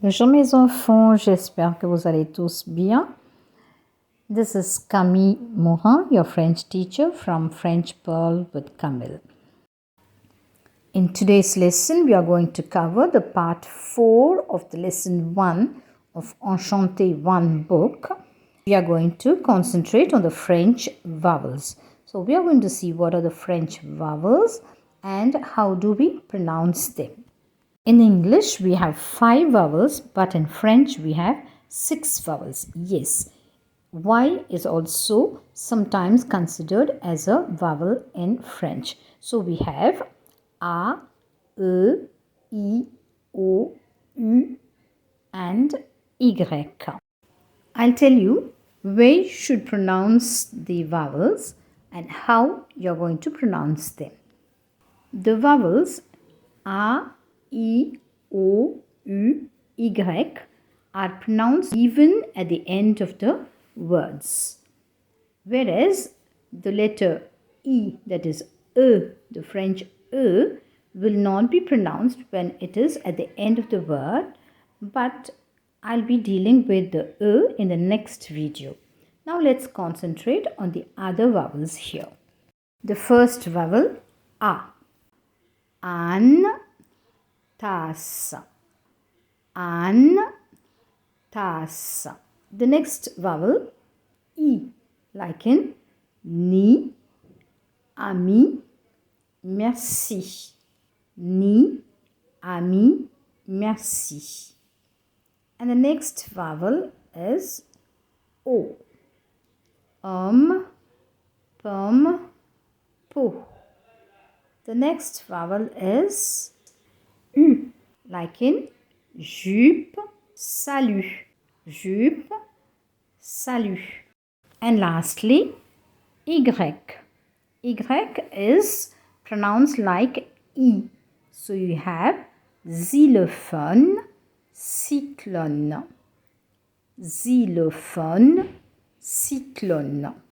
Bonjour mes enfants, j'espère que vous allez tous bien. This is Camille Morin, your French teacher from French Pearl with Camille. In today's lesson, we are going to cover the part 4 of the lesson 1 of Enchanté 1 book. We are going to concentrate on the French vowels. So we are going to see what are the French vowels and how do we pronounce them. In English, we have 5 vowels, but in French, we have 6 vowels. Yes, Y is also sometimes considered as a vowel in French. So we have A, E, I, O, U and Y. I'll tell you where you should pronounce the vowels and how you're going to pronounce them. The vowels A, I, O, U, Y are pronounced even at the end of the words. Whereas the letter E, that is E, the French E, will not be pronounced when it is at the end of the word, but I'll be dealing with the E in the next video. Now let's concentrate on the other vowels here. The first vowel, A. An, tasse, an, tasse. The next vowel, I, like in ni, ami, merci. Ni, ami, merci. And the next vowel is O. Pomme, pot. The next vowel is U, like in jupe, salut. Jupe, salut. And lastly, Y. Y is pronounced like I. So you have xylophone, cyclone. Xylophone, cyclone.